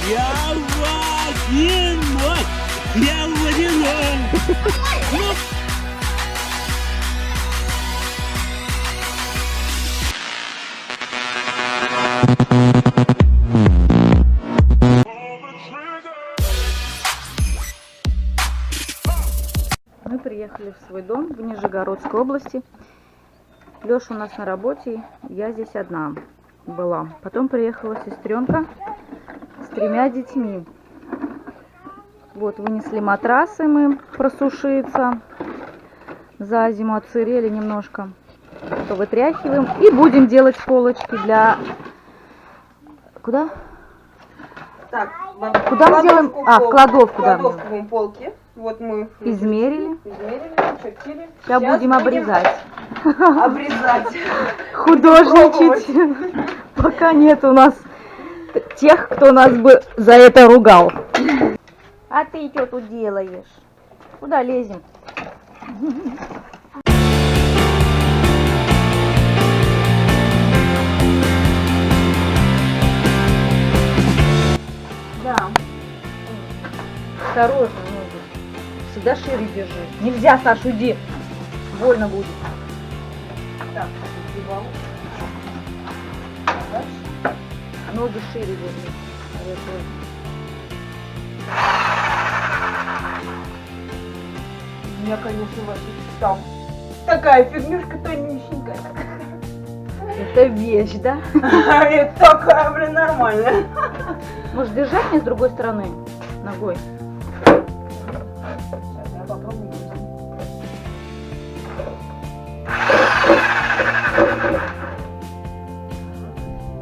Я вас не мог! Я водяной! Ну, мы приехали в свой дом в Нижегородской области. Леша у нас на работе, я здесь одна была. Потом приехала сестренка с 3 детьми. Вот, вынесли матрасы мы просушиться. За зиму отсырели немножко. То вытряхиваем и будем делать полочки для... Куда? Так, Куда мы делаем? А, в кладовку, да. Кладовку полки. Вот мы Измерили. чертили. Сейчас будем обрезать. Обрезать. Художничать. Пока нет у нас тех, кто нас бы за это ругал. А ты что тут делаешь? Куда лезем? Да. Осторожно, ногу. Всегда шире держи. Нельзя, Саш, уйди. Больно будет. Так, сгибал. Дальше. Ноги шире держи. У меня, конечно, ваша там такая фигнюшка тонюсенькая. Это вещь, да? Это такая, блин, нормальная. Может, держать мне с другой стороны? Ногой. Сейчас я попробую.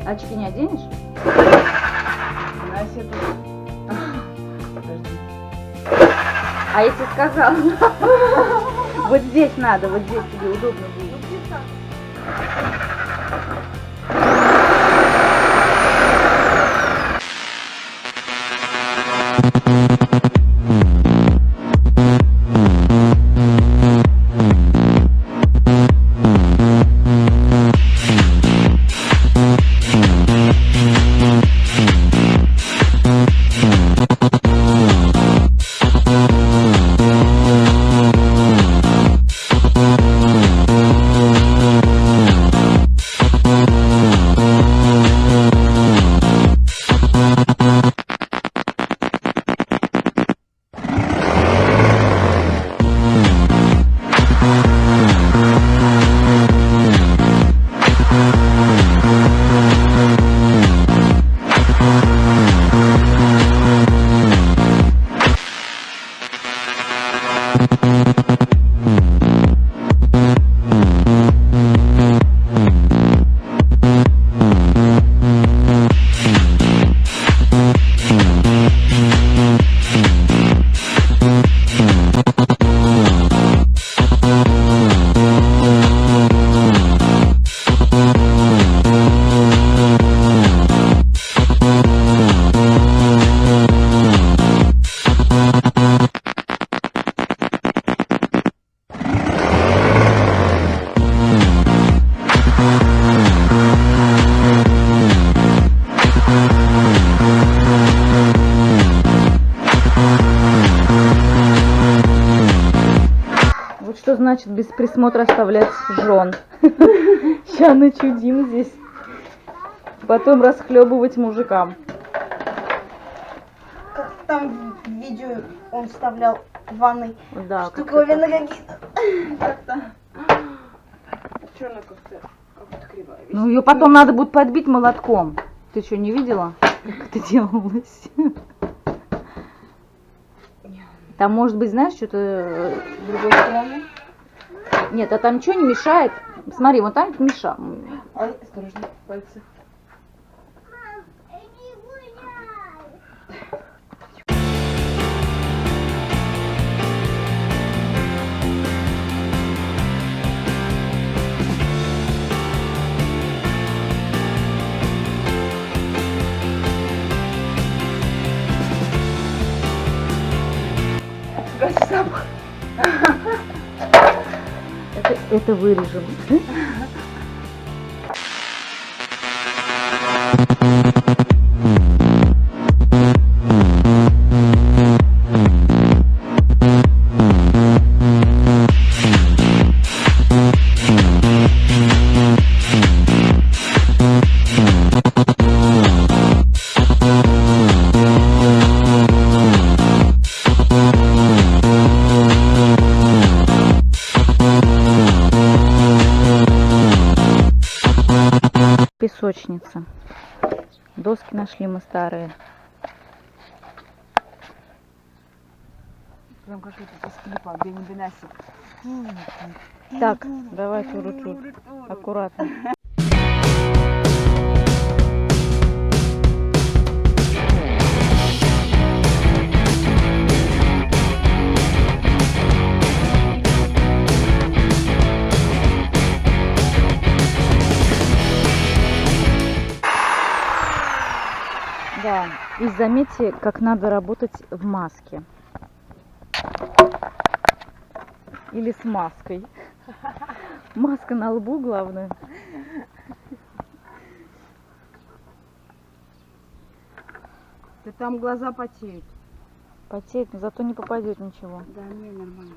Очки не оденешь? Настя тут. Подожди. А я тебе сказала. Вот здесь надо, вот здесь тебе удобно будет. Что значит без присмотра оставлять жен? Сейчас начудим здесь. Потом расхлебывать мужикам. Как там в видео он вставлял в ванной Да, штуковина какие-то. Как-то. Черная как-то кривая. Ну ее потом надо будет подбить молотком. Ты что, не видела, как это делалось? Там может быть, знаешь, что-то с другой стороны. Нет, а там ничего не мешает. Смотри, вот там мешает. Ай, осторожно, пальцы. Запах. Это вырежем. песочница. Доски нашли мы старые. Прям какой-то из клипа, где не бенасик. Так, давай чур-чур. Аккуратно. Да, и заметьте, как надо работать в маске. Или с маской. Маска на лбу, главное. Да там глаза потеют. Потеет, но зато не попадет ничего. Да, не, нормально.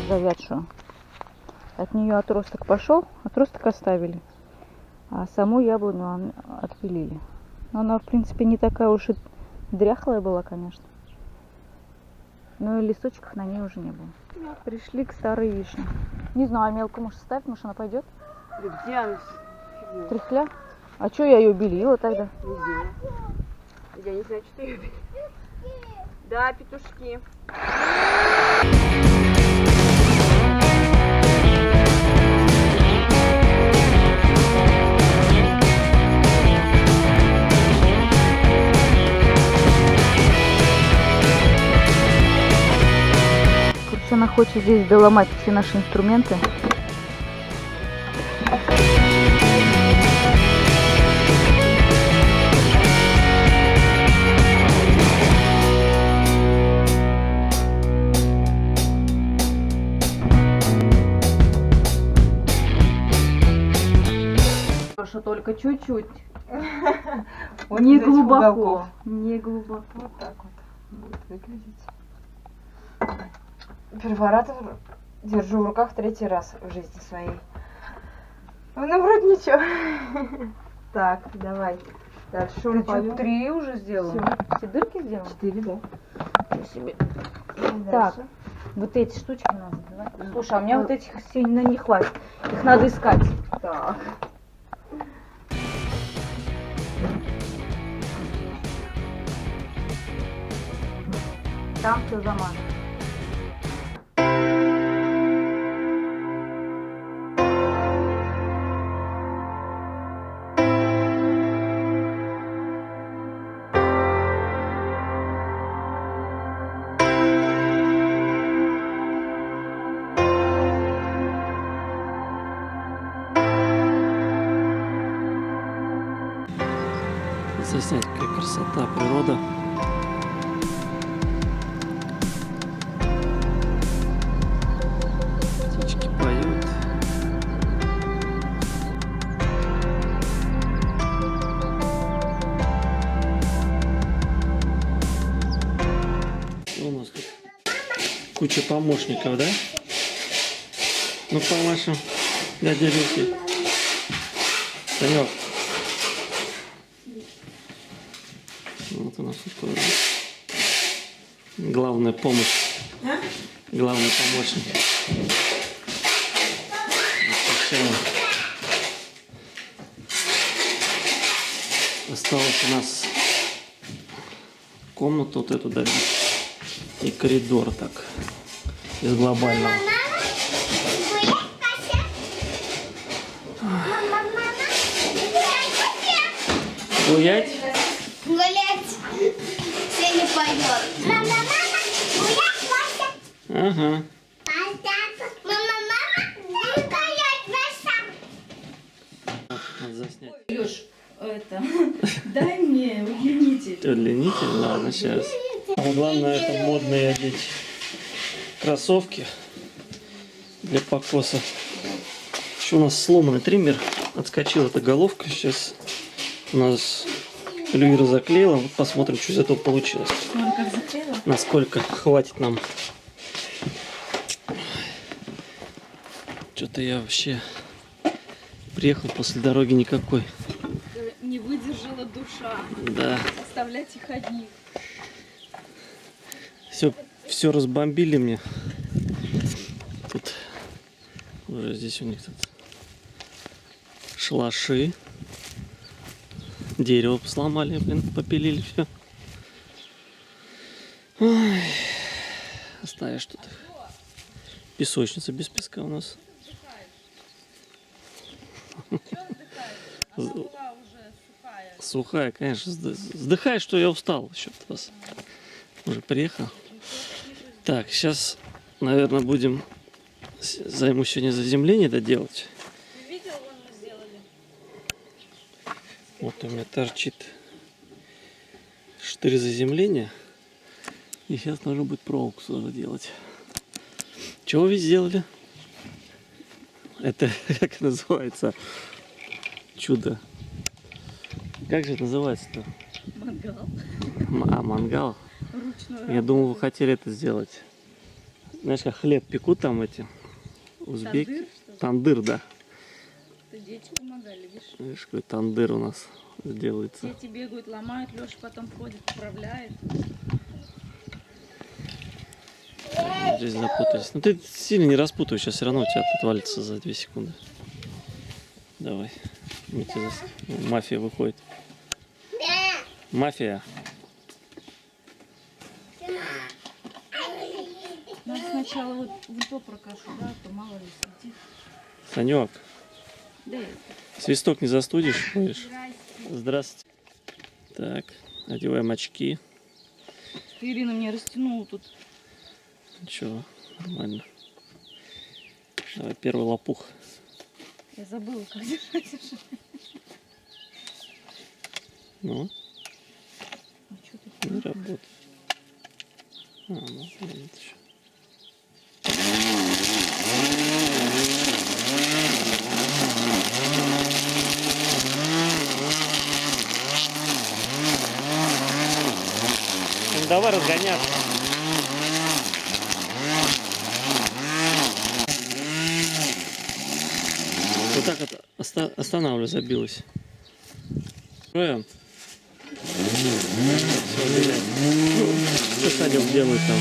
Завядшую. От нее отросток пошел, отросток оставили, а саму яблоню отпилили. Но она, в принципе, не такая уж и дряхлая была, конечно. Но и листочков на ней уже не было. Пришли к старой вишне. Не знаю, мелкую может ставить, может она пойдет? Да где она? Фигня. Тряхля? А что я ее белила тогда? Не знаю. Я не знаю, что ты ее бери. Да, петушки. Короче, она хочет здесь доломать все наши инструменты. Хорошо, только чуть-чуть. Вот Не из этих глубоко. уголков. Не глубоко. Вот так вот будет выглядеть. Перфоратор держу в руках 3-й раз в жизни своей. Ну, вроде ничего. Так, давай. Дальше Ты что, пойдем. 3 уже сделала? Всё. Все дырки сделала? 4, да. Себе. Так. Так. Вот эти штучки надо забивать. Слушай, а у меня вот этих сильно не хватит. Их надо искать. Так. Там все замазано. Заснять, какая красота, природа. Птички поют. У нас тут куча помощников, да? Ну, по-вашему, дядя Люси. Санек. Вот у нас такое. Главная помощь. Главный помощник. Освещаем. Осталось у нас комнату вот эту добить. И коридор так. Из глобального. Гулять? Гулять. Сегодня пойдет. Мама, гулять, Вася. Ага. Мама, гулять, Вася. Надо заснять. Леш, это, дай мне удлинитель. Удлинитель? Ладно, сейчас. А главное, это модные одеть кроссовки для покоса. Еще у нас сломанный триммер. Отскочила эта головка. Сейчас у нас Эльвира заклеила. Вот посмотрим, что из этого получилось. Смотри, как заклеила. Насколько хватит нам. Что-то я вообще приехал после дороги никакой. Не выдержала душа. Да. Оставлять их одних. Все разбомбили мне. Тут уже здесь у них тут шалаши. Дерево сломали, блин, попилили все. Ой. Оставишь тут. Песочница без песка у нас. Сухая, конечно. Вздыхай, что я устал еще от вас. Уже приехал. Так, сейчас, наверное, займусь сегодня заземление доделать. Ты видел, вон мы сделали? Вот у меня торчит штырь заземления. И сейчас нужно будет проволоку сюда делать. Чего вы сделали? Это как называется? Чудо. Как же это называется-то? Мангал. Мангал? Ручной. Я думал, вы хотели это сделать. Знаешь, как хлеб пекут там эти узбеки. Тандыр, что ли? Тандыр, да. Это дети помогали, видишь? Видишь, какой тандыр у нас делается. Дети бегают, ломают, Леша потом ходит, управляет. Здесь запутались. Ну ты сильно не распутывай, сейчас все равно у тебя отвалится за 2 секунды. Давай. Мафия выходит. Мафия. Надо сначала вот то прокашу, да, то мало ли светит. Санек, Да, свисток не застудишь? Будешь? Здравствуйте. Так, одеваем очки. ты, Ирина, мне растянула тут. Ничего, нормально. Давай первый лопух. Я забыла, как держать. Ну, А что ты? не работает. Ну, блин, еще. Ну, давай разгоняться. Вот так вот останавливаю, забилась. Строим. Что Санек делает там?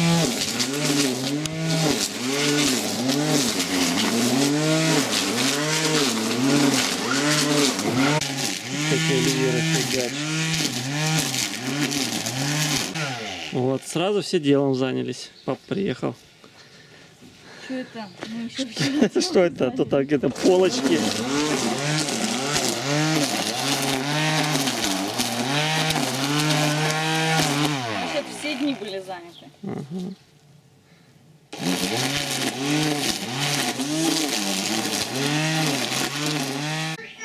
Какие Оливьера фигач. Вот, сразу все делом занялись. Папа приехал. Что это? Мы еще вчера Что это? Тут какие-то полочки. Вообще-то все дни были заняты. Ага.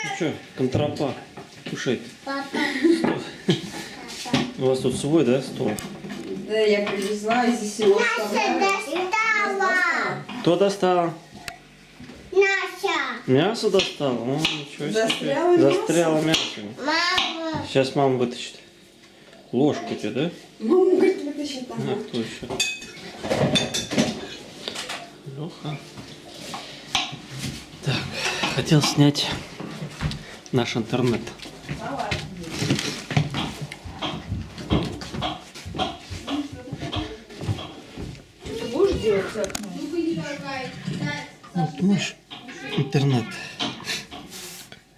Ну что, контрапа, кушай. У вас тут свой, да, стол? Да, я привезла из село. Достала. Кто достал? Наша. Мясо достал? О, ничего себе. Застряло мясо? Застряло мясо. Мама. Сейчас мама вытащит. Ложку тебе, да? Мама говорит, вытащи там. А кто еще? Леха. Так, хотел снять наш интернет. Ты будешь делать окно? Вот наш интернет.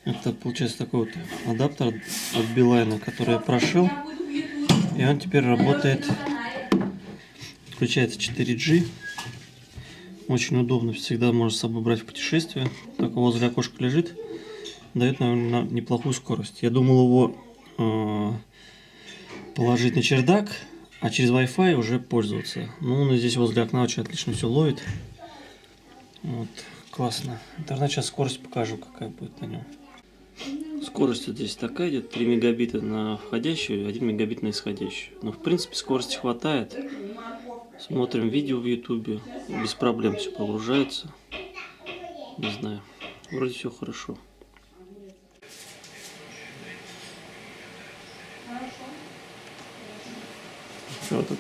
Это получается такой вот адаптер от Билайна, который я прошил. И он теперь работает, включается 4G. Очень удобно, всегда можно с собой брать в путешествие. Так возле окошка лежит, дает, наверное, неплохую скорость. Я думал его положить на чердак, а через Wi-Fi уже пользоваться. Ну, он здесь возле окна очень отлично все ловит. Вот, классно. Интернет, сейчас скорость покажу, какая будет на нем. Скорость вот здесь такая идет, 3 мегабита на входящую и 1 мегабит на исходящую. Но в принципе скорости хватает. Смотрим видео в ютубе, без проблем все погружается. Не знаю, вроде все хорошо. Что тут?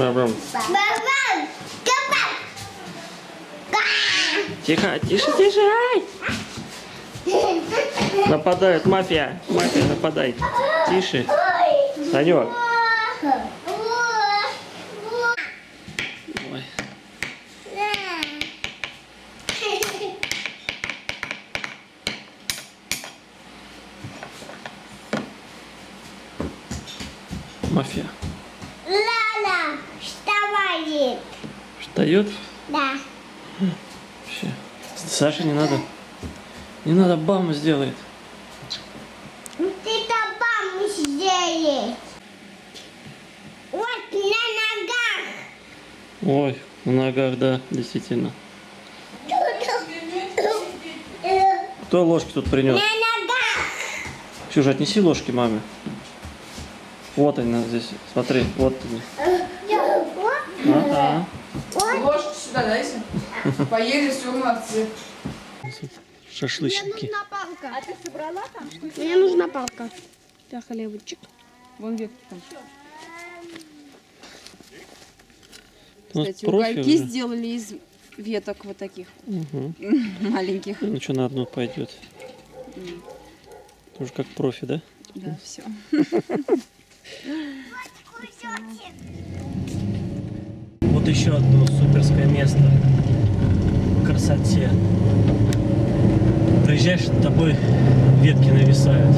Бам-бам. Бабам. Капа. Тихо, тише, тише. Ай! Нападает мафия. Мафия нападает. Тише. Санек. Ой. Мафия. Лала. Вставай. Встает? Да. Вообще. Саше не надо. Не надо, бам сделает. Ты там бабу сделаешь. Вот на ногах. Ой, на ногах, да, действительно. Кто ложки тут принес? На ногах. Ксюша, отнеси ложки маме. Вот они здесь, смотри, вот они. Ага. Ложку сюда дайте. Поели, все, молодцы. Шашлычники. Мне нужна палка для хлебочек. Вон ветки там. У нас Кстати, профи угольки уже. сделали из веток вот таких Угу. маленьких. Ну что, на одну пойдет. Тоже как профи, да? Да, все. Вот еще одно суперское место в красоте. Приезжаешь, над тобой ветки нависают.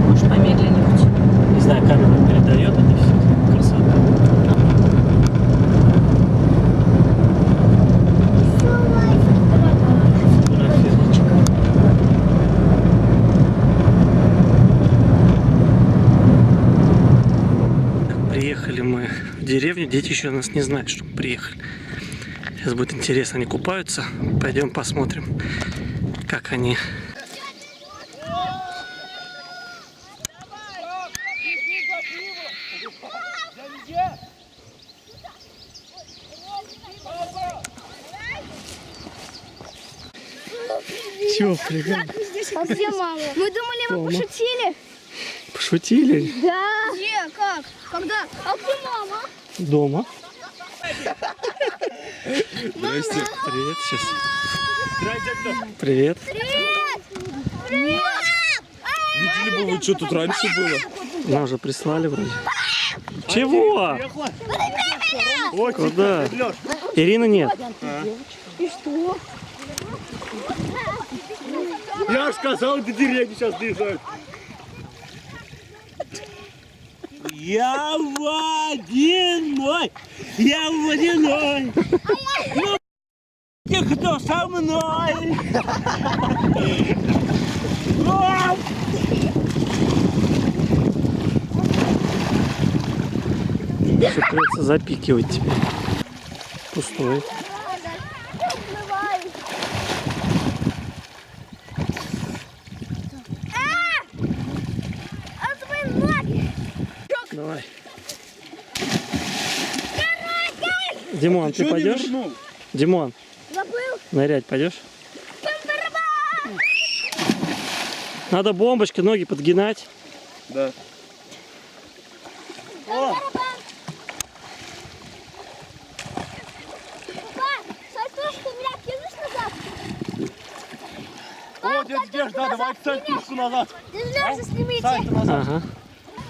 Может, помедленнее быть? Не знаю, камера передает это все красоту. Приехали мы в деревню, дети еще нас не знают, что мы приехали. Сейчас будет интересно, они купаются. Пойдем посмотрим, как они. Чего, прыгаем? А где мама? Мы думали, мы Дома. пошутили. Пошутили? Да. Где? Как? Когда? А где мама? Дома. Здрасте. Привет, сейчас. Привет. Привет! Видели бы вы, что тут раньше было? Нам уже прислали вроде. Чего? Куда? Ирины нет. И что? Я же сказал, до деревни сейчас доезжают. Я водяной! Я водяной! Ну, кто со мной? Все придется запикивать теперь. Пустой. Давай. Димон, ты пойдешь? Димон, Забыл. нырять пойдешь? Надо бомбочкой ноги подгинать. Да. Папа, сальтушку меня кинешь назад? О, дядя Геш, да, давай сальтушку назад. Держи, снимите. Сальто назад. Ага.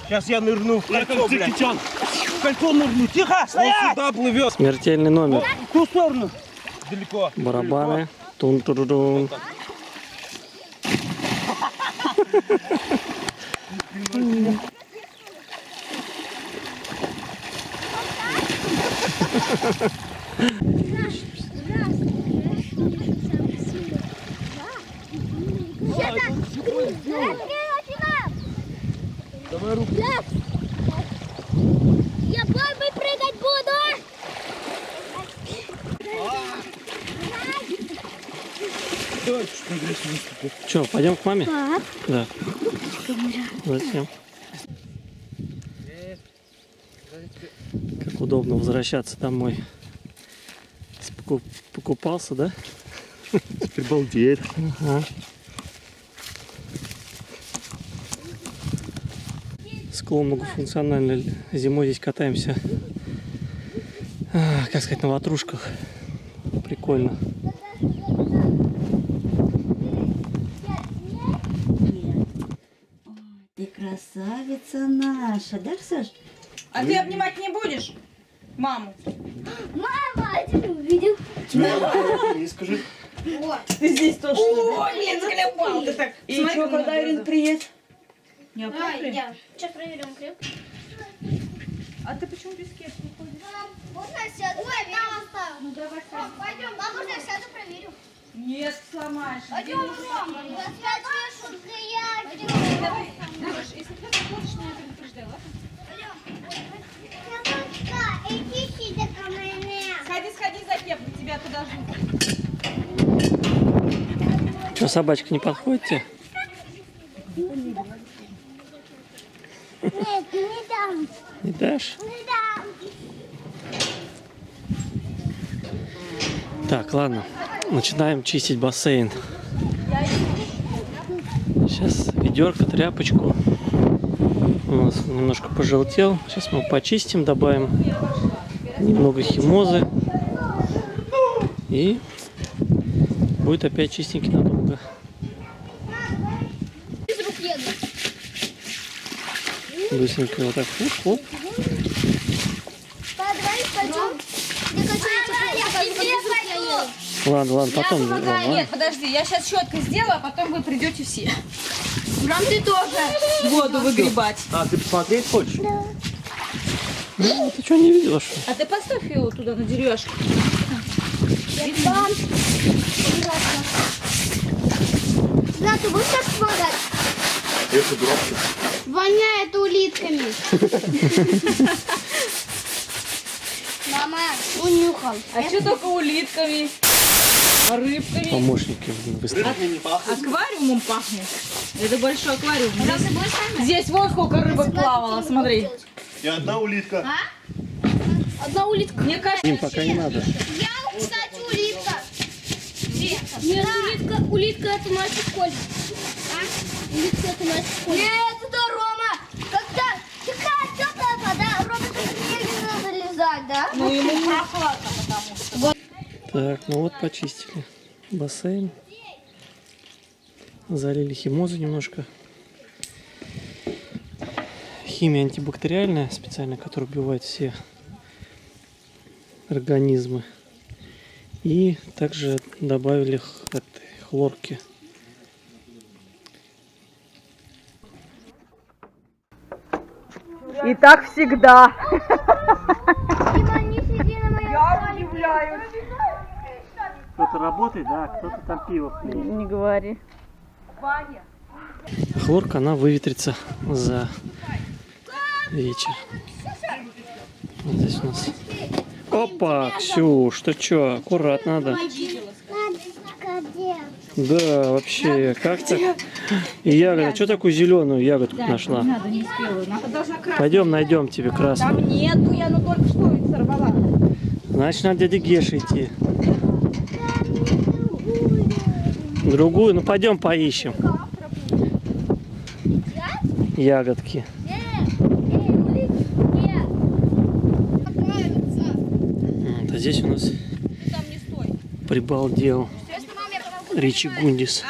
Сейчас я нырну в кольцо, блядь. В кольцо нырну. Тихо, стоять! Он сюда плывет. Смертельный номер. В ту сторону. Далеко. Барабаны. Тун-ту-ду-дун. Давай руку. Я бомбой прыгать буду. Давай чуть на грязь выступи. Че, пойдем к маме? Пап. Да. Зачем? Как удобно возвращаться домой. Покупался, да? Теперь балдеет. Ага. С школа многофункциональная. Зимой здесь катаемся, как сказать, на ватрушках. Прикольно. Ты красавица наша, да, Саш? А ты обнимать не будешь? Маму. Мама, ты увидел? Скажи. Ты здесь тоже. О, блин, заколебал ты так. И что, когда Ирина приедет? Я Сейчас проверим крепко. А ты почему без кепки ходишь? Можно я сяду? Ой, там оставил. Ну давай, пойдем. Мам, можно я сяду проверю? Нет, сломаешь. Пойдем, мам. Я спрячу, я. Если ты хочешь, меня предупреждай, ладно? Иди сюда ко мне. Сходи за кепкой, тебя туда ждут. Что, собачка не подходит тебе? Нет, не дам. Не дашь? Не дам. Так, ладно. Начинаем чистить бассейн. Сейчас ведерко, тряпочку. У нас немножко пожелтел. Сейчас мы почистим, добавим немного химозы. И будет опять чистенький надолго. Быстренько вот так. Хоп, хоп. Давай, пойдем. Я к тебе пойду. Ладно, потом. Нет, подожди, я сейчас щеткой сделаю, а потом вы придете все. Прям ты тоже воду выгребать. А, ты посмотреть хочешь? Ну, ты что, не видела, что? А ты поставь его туда на деревяшку. На, ты будешь так помогать? Это дурак. Воняет улитками. Мама, унюхал. А что только улитками, рыбками? Помощники быстрее. Аквариумом пахнет. Это большой аквариум. Здесь вон сколько рыбок плавало, смотри. И одна улитка. Одна улитка. Мне кажется, Им пока не надо. Я, кстати, улитка. Нет, улитка это наша школьник. А? Улитка это наша школьник. Нет, это Рома. Когда такая теплая вода, Рома только не надо залезать, да? ну ему прохладно, потому что. Так, ну вот почистили бассейн. Залили химозу немножко. Химия антибактериальная, специально, которая убивает все организмы. И также добавили хлорки. И так всегда. Дима, не сиди на моей Я удивляюсь. Кто-то работает, да, кто-то там пиво пьет. Не говори. Ваня. Хлорка, она выветрится за вечер. Вот здесь у нас. Опа, Ксюш, ты чё, аккуратно надо. Да, вообще, как так? И ягода, что такую зеленую ягодку нашла? Надо, не спелую. Надо должна красная. Пойдем найдем тебе Там красную. нету, я ну только что их сорвала. Значит, надо дяде Геше идти. Другую, ну пойдем поищем. Ягодки. Вот, а здесь у нас Там не стой. прибалдел Ричи Гундис.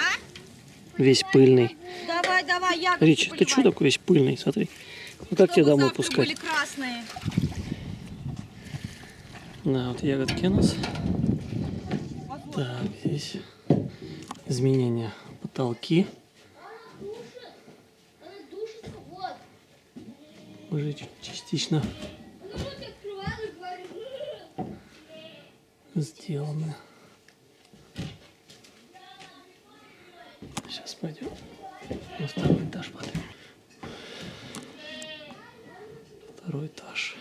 Весь пыльный. Давай, ягодки. Ричи, ты что такой весь пыльный? Смотри. Ну как тебя домой пускать? Были красные. Да, вот ягодки у нас. Так, здесь изменения потолки. Уже частично сделано. Сейчас пойдем на второй этаж поднимем. Второй этаж.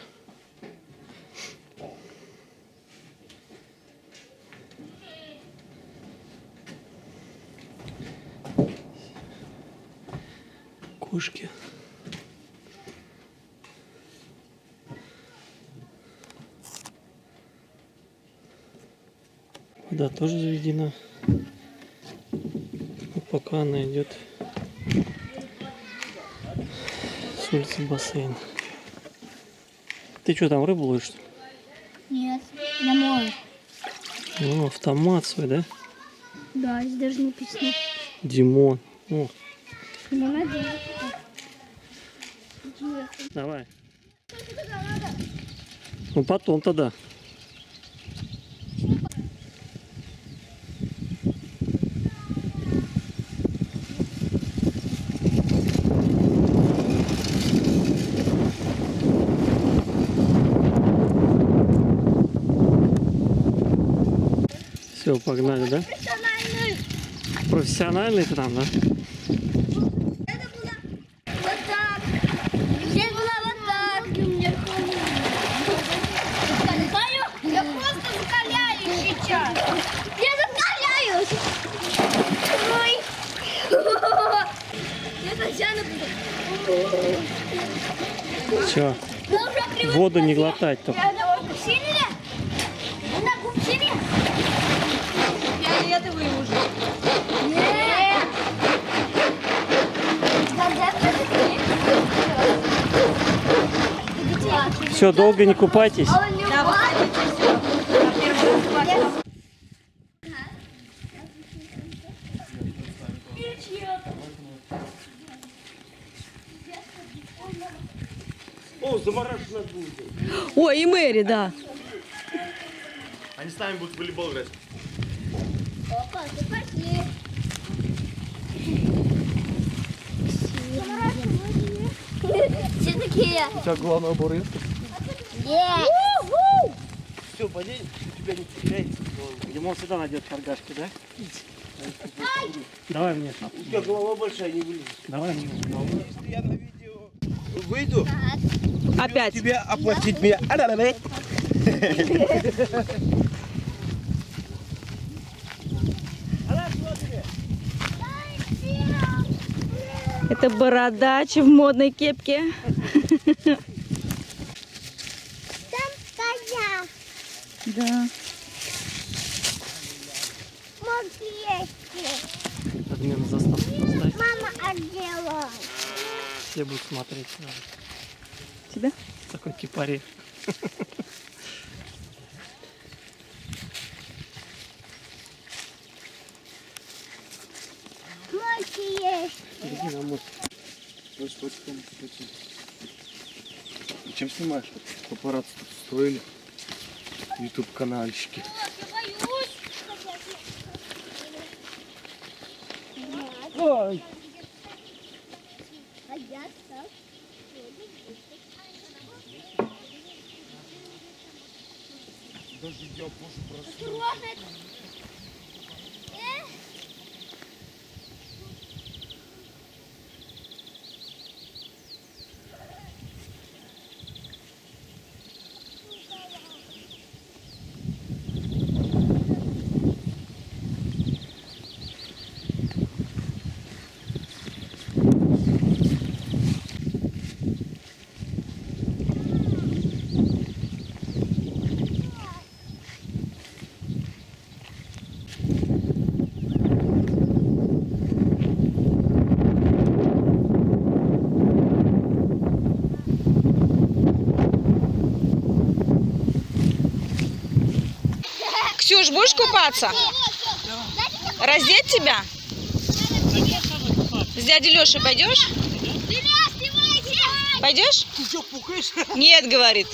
Кошки. Вода тоже заведена. Но пока она идет с С улицы бассейн. Ты что, там рыбу ловишь, что ли? Нет, я мою. Ну, автомат свой, да? Да, здесь даже написано. Димон. О, Молодец. давай. Ну, потом тогда. Все, погнали, да? Профессиональный ты там, да? Это было вот так. Здесь было вот так. Я просто закаляюсь сейчас. Я закаляюсь. Ой. Я Татьяна буду. Все, воду не глотать только. Я на купсине? На купсине? Фиолетовый уже. Нет. Все, долго не купайтесь. Да, выходите, все. На первый купаться. О, замораживать будет. Ой, и Мэри, да. Они с нами будут в волейбол играть. Опа, ты пошли. Все такие. У тебя главное буры. Все, болей, у тебя не теряется. Димон всегда найдет каргашки, да? Давай мне. У тебя голова большая, не вылезет. Давай мне. Если я на видео выйду, Опять. тебе оплатить меня. Это бородач в модной кепке. Там коня. Да. Может, есть. Подмен заставку поставь. Мама одела. Все будут смотреть. Тебя? Такой кипарик. Может, есть. Иди на мост. Чем снимаешь? Папарацци тут устроили. Ютуб-канальщики. Ой. Ксюш, будешь купаться? Раздеть тебя? С дядей Лешей пойдешь? Пойдешь? Ты что, пукаешь? Нет, говорит.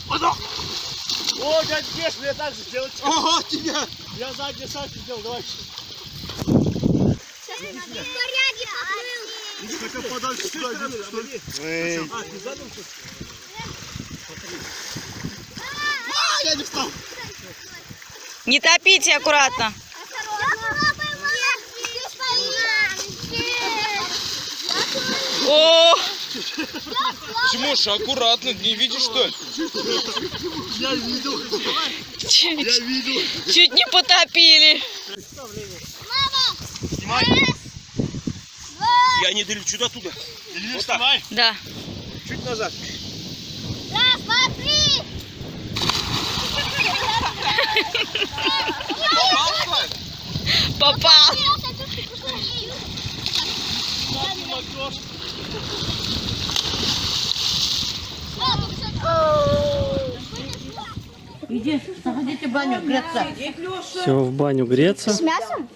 О, дядя Геш, мне так же сделать. Ого, тебя! Я задний сальто сделал, давай. Иди хотя бы подальше сюда, иди, что ли? А, ты задом что? Я не встал. Не топите аккуратно. О, Тимоша, аккуратно, не видишь, что ли? Я видел. чуть не потопили. Снимай. Я не долечу до туда. Вот так. Да. Чуть назад. Да, смотри! Попал. Иди, заходите в баню, греться. Все, в баню греться. С мясом?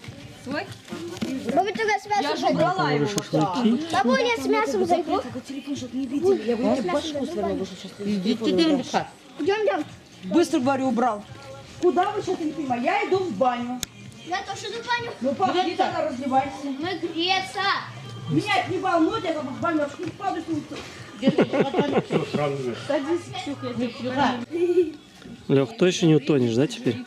Бабуль, тогда с мясом зайду. Уже шашлыки. Бабуль, я с мясом зайду. Идите, Димка. Идем. Быстро, говорю, убрал. Куда вы сейчас, Ефима? Я иду в баню. Я тоже иду в баню. Ну, пошли тогда, раздевайся. Мы греться. Меня это не волнует, я в баню не падаю. Садись, Ксюха. Лех, точно не утонешь, да, теперь?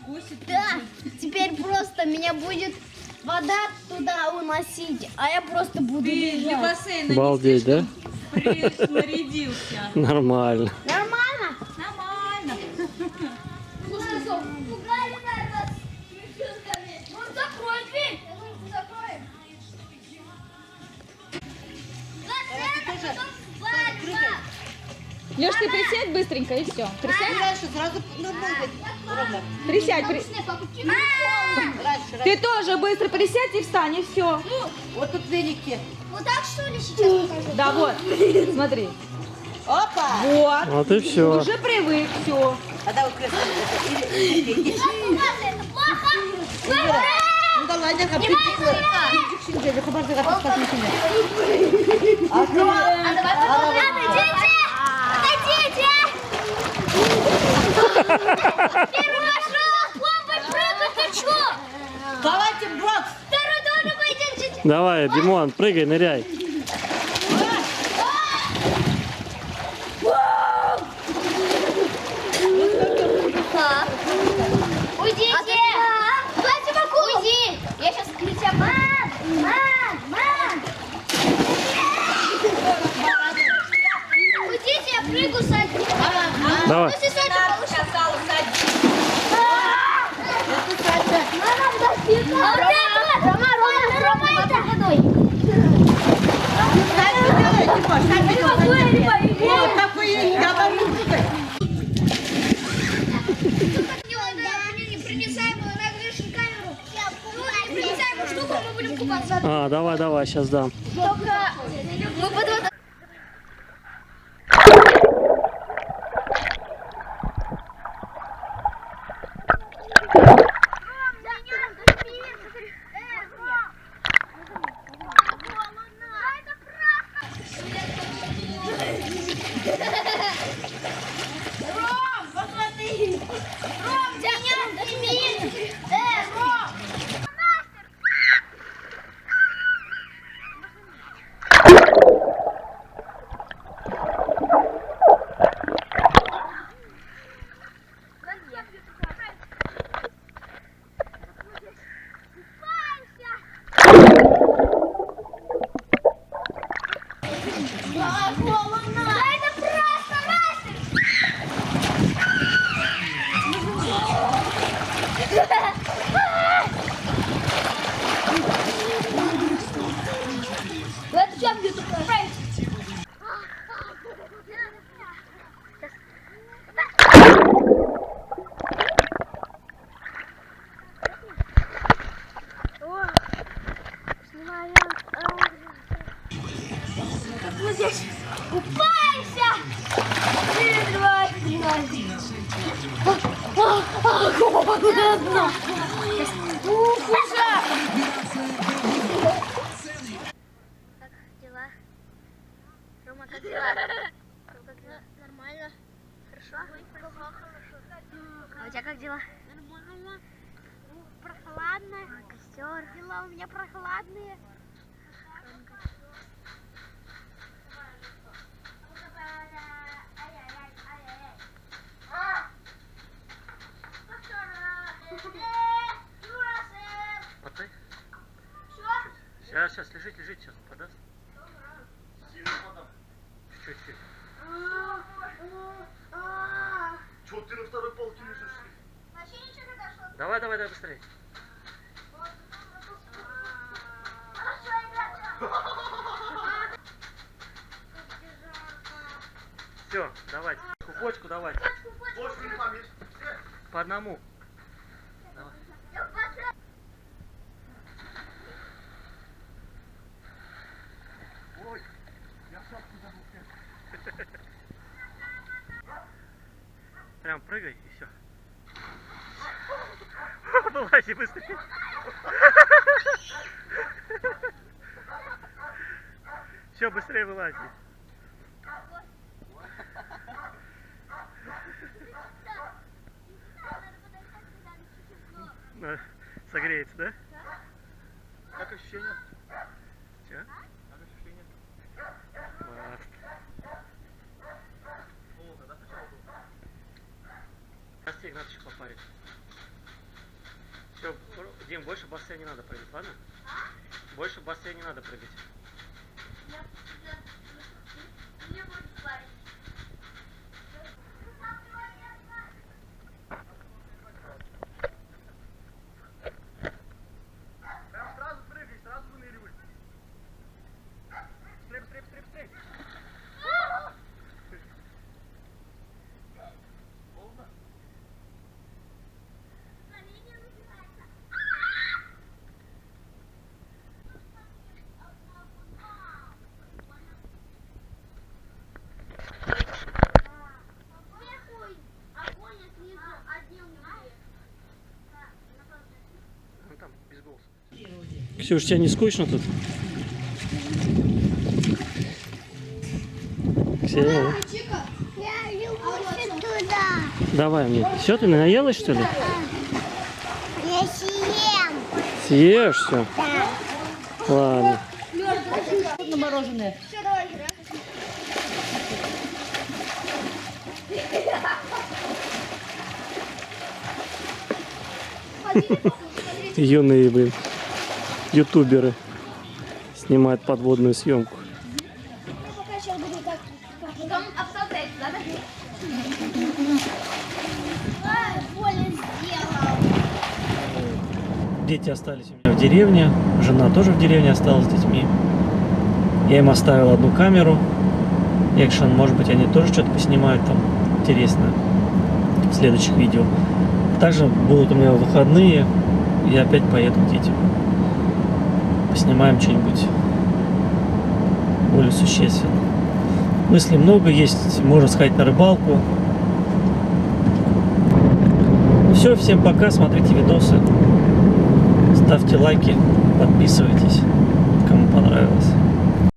Да, теперь просто меня будет вода туда уносить, а я просто буду бежать. Балдеть, да? Снарядился. Нормально. Нормально? Нормально. Слушай, Зов, пугали нас девчонками. Ну, закрой дверь. Я думаю, закроем. Леш, ты присядь быстренько и все. Присядь. Раньше сразу Присядь. Ты тоже быстро присядь и встань, и все. Вот тут веники. Вот так, что ли, сейчас покажу? Да, вот. Смотри. Опа! Вот. Вот и все. Уже привык, все. А да, вот кресло. Это плохо? Ну да ладно, как ты А давай попробуем. Отойдите! Первый пошел! Помощь, прыгать хочу! Давайте, брат! Второй тоже пойдет. Давай, Димон, прыгай, ныряй. Уйдите! Уйди! Я сейчас кричу. Мам! Уйдите, я прыгаю сзади. Давай. Если сзади получится. Мама, подожди. Рома, это водой. Принесаем его на крышу камеру. Принесаем штуку, мы будем купаться. А, давай, сейчас дам. Только мы под водой. Купаемся! 3, 2, 1. Холодно! Ужас! Как дела? Рома, как дела? Нормально. Хорошо? А у тебя как дела? Нормально. Прохладно. Костер. Дела у меня прохладные. Сейчас, лежите, сейчас подаст. Чуть-чуть. Чего ты на второй полке лежишь? Давай, быстрее. Все, давайте. Бочку давайте. По одному. Давай. Ой, я Прям прыгай и все. Вылази быстрее. Все, быстрее вылази. Согреется, да? Как ощущение? Че? Как ощущение? Класс. Холодно, да, сначала было? Сейчас Игнат еще попарит. Все, Дим, больше в бассейн не надо прыгать, ладно? Больше в бассейн не надо прыгать. Прям сразу прыгай, сразу выныривай. Быстрее, быстрее, быстрее, быстрее. Холодно? Ну там, без голоса. Ксюш, тебе не скучно тут? Ксения, Я люблю туда. давай мне. Все, ты наелась, что ли? Я съем. Съешь все? Ладно. На мороженое. Юные, блин, ютуберы снимают подводную съемку. Пока сейчас буду так. Потом обсуждать, надо? Больно сделал. Дети остались у меня в деревне, жена тоже в деревне осталась с детьми. Я им оставил одну камеру, экшен, может быть, они тоже что-то поснимают там интересное в следующих видео. Также будут у меня выходные, и я опять поеду к детям. Поснимаем что-нибудь более существенно. Мыслей много есть, можно сходить на рыбалку. Все, всем пока, смотрите видосы, ставьте лайки, подписывайтесь, кому понравилось.